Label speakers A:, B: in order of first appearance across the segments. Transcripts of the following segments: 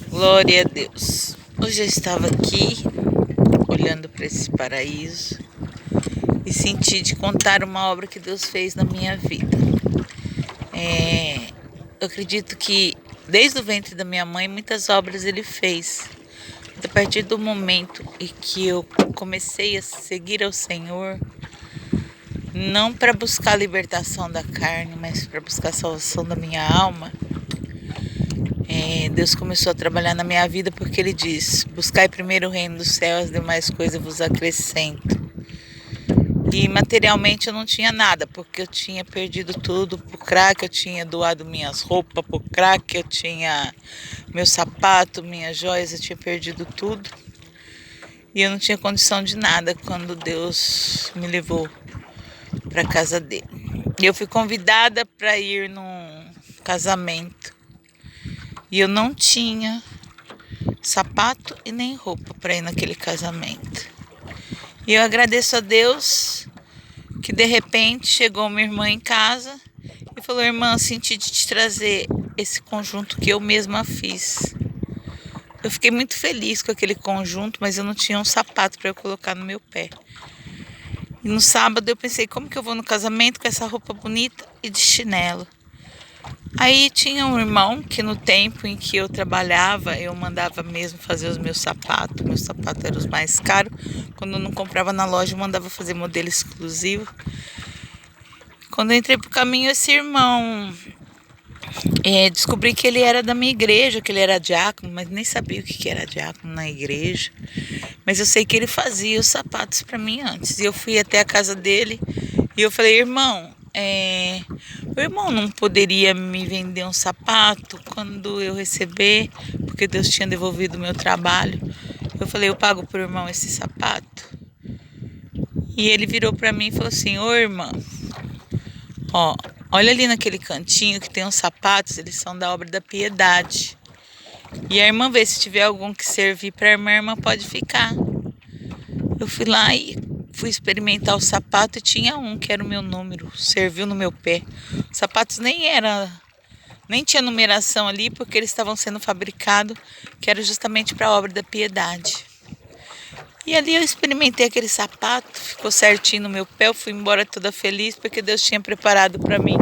A: Glória a Deus. Hoje eu estava aqui olhando para esse paraíso e senti de contar uma obra que Deus fez na minha vida. Eu acredito que desde o ventre da minha mãe muitas obras Ele fez. A partir do momento em que eu comecei a seguir ao Senhor, não para buscar a libertação da carne, mas para buscar a salvação da minha alma, Deus começou a trabalhar na minha vida, porque Ele diz: buscai primeiro o reino dos céus, as demais coisas vos acrescento. E materialmente eu não tinha nada, porque eu tinha perdido tudo pro crack, eu tinha doado minhas roupas pro crack, eu tinha meu sapato, minhas joias, eu tinha perdido tudo. E eu não tinha condição de nada quando Deus me levou para casa dele. E eu fui convidada para ir num casamento. E eu não tinha sapato e nem roupa para ir naquele casamento. E eu agradeço a Deus que de repente chegou uma irmã em casa e falou: irmã, senti de te trazer esse conjunto que eu mesma fiz. Eu fiquei muito feliz com aquele conjunto, mas eu não tinha um sapato para eu colocar no meu pé. E no sábado eu pensei: como que eu vou no casamento com essa roupa bonita e de chinelo? Aí tinha um irmão que no tempo em que eu trabalhava, eu mandava mesmo fazer os meus sapatos. Meus sapatos eram os mais caros. Quando eu não comprava na loja, eu mandava fazer modelo exclusivo. Quando eu entrei pro caminho, esse irmão, descobri que ele era da minha igreja, que ele era diácono, mas nem sabia o que era diácono na igreja. Mas eu sei que ele fazia os sapatos para mim antes. E eu fui até a casa dele e eu falei: irmão, o irmão não poderia me vender um sapato quando eu receber, porque Deus tinha devolvido o meu trabalho. Eu falei: eu pago pro irmão esse sapato. E ele virou para mim e falou assim: ô irmã, olha ali naquele cantinho que tem uns sapatos, eles são da obra da piedade. E a irmã vê se tiver algum que servir para a irmã pode ficar. Eu fui lá e fui experimentar o sapato e tinha um que era o meu número, serviu no meu pé. Os sapatos nem tinha numeração ali, porque eles estavam sendo fabricados, que era justamente para a obra da piedade. E ali eu experimentei aquele sapato, ficou certinho no meu pé, eu fui embora toda feliz, porque Deus tinha preparado para mim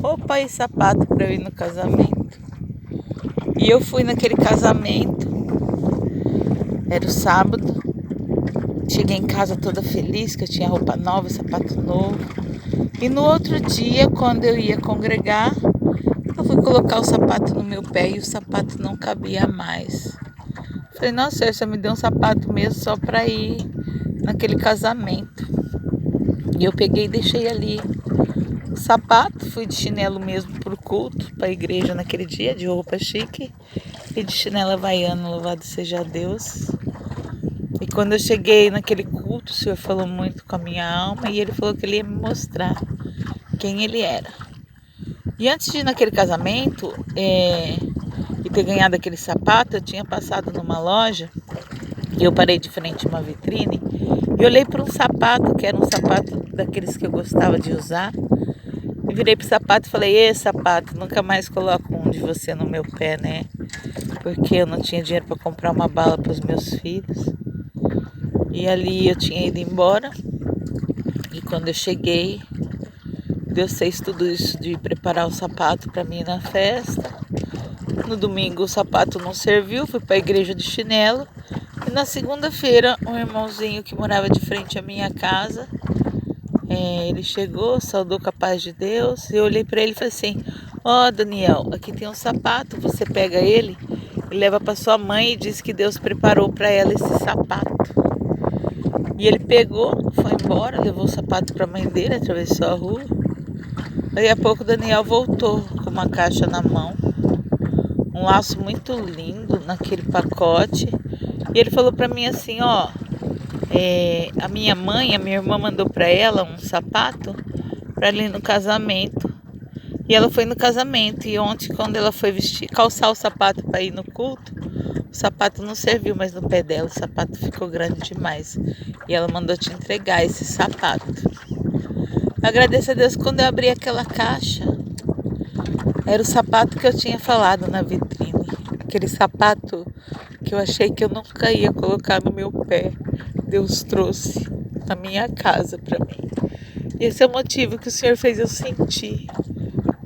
A: roupa e sapato para eu ir no casamento. E eu fui naquele casamento, era o sábado. Cheguei em casa toda feliz, que eu tinha roupa nova, sapato novo. E no outro dia, quando eu ia congregar, eu fui colocar o sapato no meu pé e o sapato não cabia mais. Falei: nossa, Senhor, você me deu um sapato mesmo só para ir naquele casamento. E eu peguei e deixei ali o sapato, fui de chinelo mesmo pro culto, para a igreja naquele dia, de roupa chique. E de chinelo havaiana, louvado seja Deus. E quando eu cheguei naquele culto, o Senhor falou muito com a minha alma e Ele falou que Ele ia me mostrar quem Ele era. E antes de ir naquele casamento e ter ganhado aquele sapato, eu tinha passado numa loja e eu parei de frente a uma vitrine e olhei para um sapato, que era um sapato daqueles que eu gostava de usar. E virei pro sapato e falei: ei, sapato, nunca mais coloco um de você no meu pé, né? Porque eu não tinha dinheiro para comprar uma bala para os meus filhos. E ali eu tinha ido embora. E quando eu cheguei, Deus fez tudo isso de preparar o sapato para mim na festa. No domingo o sapato não serviu, fui para a igreja de chinelo. E na segunda-feira, um irmãozinho que morava de frente à minha casa, ele chegou, saudou com a paz de Deus. E eu olhei para ele e falei assim: ó, Daniel, aqui tem um sapato, você pega ele e leva para sua mãe e diz que Deus preparou para ela esse sapato. E ele pegou, foi embora, levou o sapato para a mãe dele, atravessou a rua. Daí a pouco o Daniel voltou com uma caixa na mão, um laço muito lindo naquele pacote. E ele falou para mim assim: ó, a minha irmã mandou para ela um sapato para ir no casamento. E ela foi no casamento. E ontem, quando ela foi calçar o sapato para ir no culto, o sapato não serviu mais no pé dela. O sapato ficou grande demais. E ela mandou te entregar esse sapato. Agradeço a Deus, quando eu abri aquela caixa, era o sapato que eu tinha falado na vitrine. aquele sapato que eu achei que eu nunca ia colocar no meu pé. Deus trouxe na minha casa para mim. E esse é o motivo que o Senhor fez eu sentir.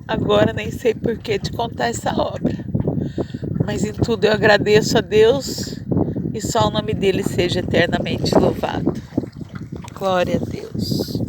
A: Agora nem sei porquê de contar essa obra. Mas em tudo eu agradeço a Deus e só o nome dele seja eternamente louvado. Glória a Deus.